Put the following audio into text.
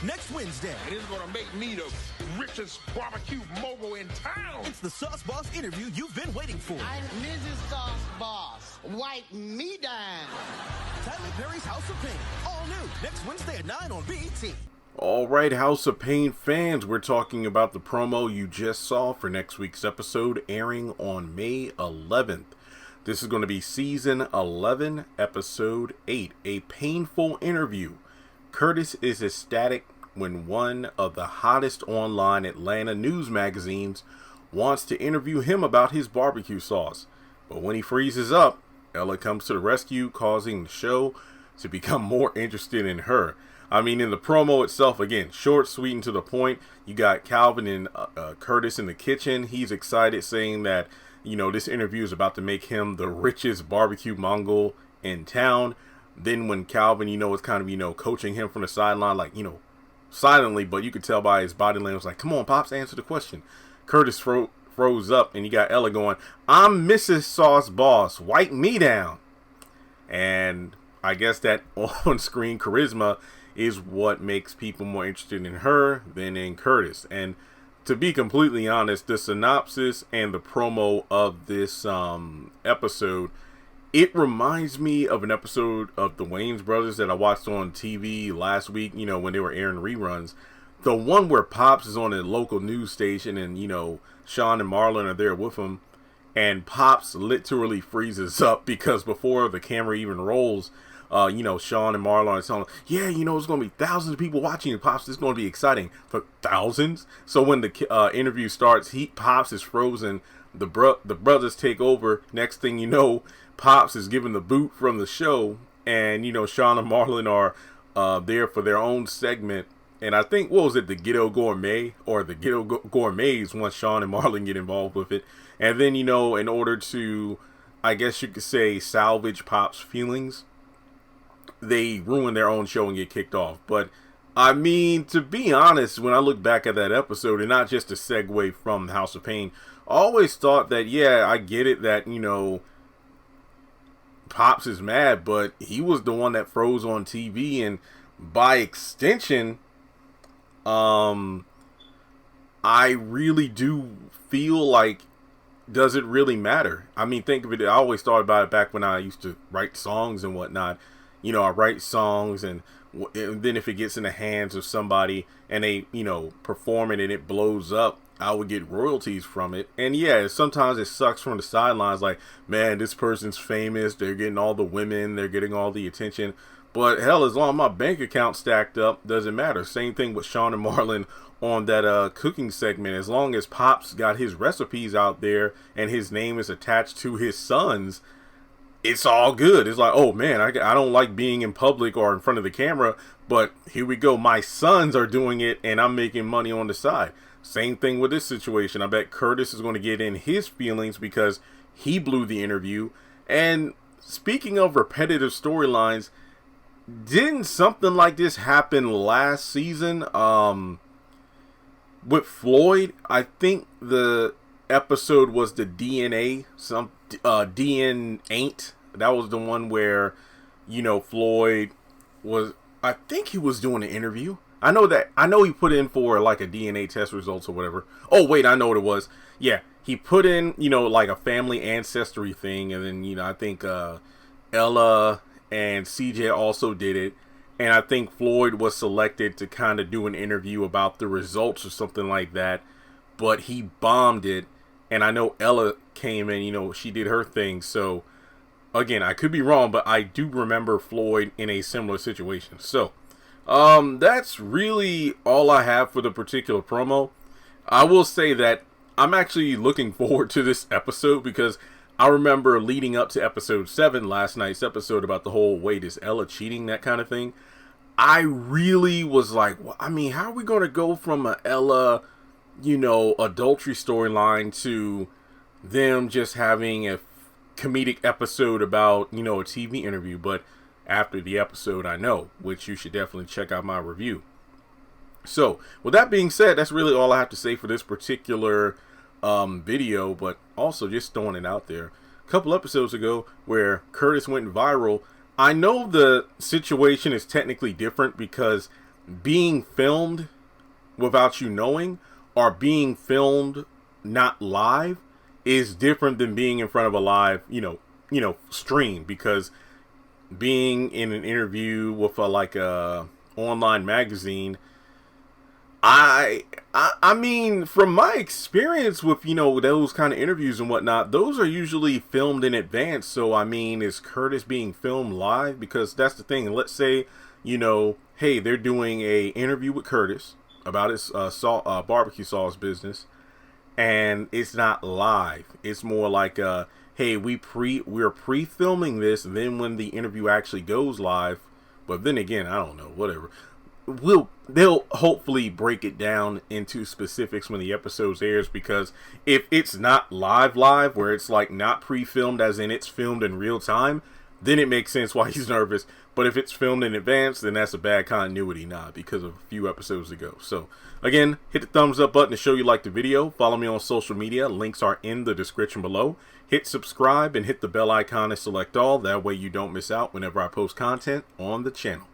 next Wednesday. And it's gonna make me the richest barbecue mogul in town. It's the Sauce Boss interview you've been waiting for. I'm Mrs. Sauce Boss. Wipe me down. Tyler Perry's House of Payne. All new next Wednesday at 9 on BET. All right, House of Payne fans, we're talking about the promo you just saw for next week's episode airing on May 11th. This is going to be Season 11, Episode 8, a painful interview. Curtis is ecstatic when one of the hottest online Atlanta news magazines wants to interview him about his barbecue sauce. But when he freezes up, Ella comes to the rescue, causing the show to become more interested in her. I mean, in the promo itself, again, short, sweet, and to the point. You got Calvin and Curtis in the kitchen. He's excited, saying that, you know, this interview is about to make him the richest barbecue Mongol in town. Then when Calvin, you know, is kind of, you know, coaching him from the sideline, like, you know, silently, but you could tell by his body language, like, come on, Pops, answer the question. Curtis froze up, and you got Ella going, I'm Mrs. Sauce Boss, wipe me down. And I guess that on-screen charisma is what makes people more interested in her than in Curtis. And to be completely honest, the synopsis and the promo of this episode, it reminds me of an episode of the Wayans Brothers that I watched on TV last week, you know, when they were airing reruns. The one where Pops is on a local news station and, you know, Sean and Marlon are there with him, and Pops literally freezes up because before the camera even rolls, you know, Sean and Marlon are telling him, yeah, you know, there's going to be thousands of people watching you, Pops. This is going to be exciting. For thousands? So when the interview starts, Pops is frozen. The brothers take over. Next thing you know, Pops is given the boot from the show. And, you know, Sean and Marlon are there for their own segment. And I think, what was it, the Ghetto Gourmet? Or the Ghetto Gourmets, once Sean and Marlon get involved with it. And then, you know, in order to, I guess you could say, salvage Pops' feelings, they ruin their own show and get kicked off. But I mean, to be honest, when I look back at that episode, and not just a segue from House of Payne, I always thought that, yeah, I get it that, you know, Pops is mad, but he was the one that froze on TV, and by extension, I really do feel like, does it really matter? I mean, think of it, I always thought about it back when I used to write songs and whatnot. You know, I write songs, and then if it gets in the hands of somebody and they, you know, perform it and it blows up, I would get royalties from it. And yeah, sometimes it sucks from the sidelines, like, man, this person's famous, they're getting all the women, they're getting all the attention. But hell, as long as my bank account stacked up, doesn't matter. Same thing with Sean and Marlon on that cooking segment. As long as Pops got his recipes out there and his name is attached to his sons, it's all good. It's like, oh man, I don't like being in public or in front of the camera, but here we go. My sons are doing it and I'm making money on the side. Same thing with this situation. I bet Curtis is going to get in his feelings because he blew the interview. And speaking of repetitive storylines, didn't something like this happen last season with Floyd? I think the episode was the DNA, DN ain't. That was the one where, you know, Floyd was, I think he was doing an interview. I know he put in for like a DNA test results or whatever. Oh wait, I know what it was. Yeah, he put in, you know, like a family ancestry thing, and then, you know, I think Ella and CJ also did it, and I think Floyd was selected to kind of do an interview about the results or something like that, but he bombed it. And I know Ella came in, you know, she did her thing. So, again, I could be wrong, but I do remember Floyd in a similar situation. So, that's really all I have for the particular promo. I will say that I'm actually looking forward to this episode because I remember leading up to episode 7, last night's episode about the whole, wait, is Ella cheating, that kind of thing. I really was like, well, I mean, how are we going to go from a Ella, you know, adultery storyline to them just having a comedic episode about, you know, a TV interview? But after the episode, I know, which you should definitely check out my review. So, with that being said, that's really all I have to say for this particular video, but also just throwing it out there. A couple episodes ago where Curtis went viral, I know the situation is technically different because being filmed without you knowing or being filmed not live is different than being in front of a live, stream, because being in an interview with a online magazine, I mean, from my experience with, those kind of interviews and whatnot, those are usually filmed in advance. So, I mean, is Curtis being filmed live? Because that's the thing. Let's say, hey, they're doing a interview with Curtis about his barbecue sauce business, and it's not live. It's more like, hey, we're pre-filming this, and then when the interview actually goes live. But then again, I don't know, whatever. They'll hopefully break it down into specifics when the episode airs, because if it's not live where it's like not pre-filmed as in it's filmed in real time, then it makes sense why he's nervous. But if it's filmed in advance, then that's a bad continuity because of a few episodes ago. So again, hit the thumbs up button to show you like the video. Follow me on social media. Links are in the description below. Hit subscribe and hit the bell icon to select all. That way you don't miss out whenever I post content on the channel.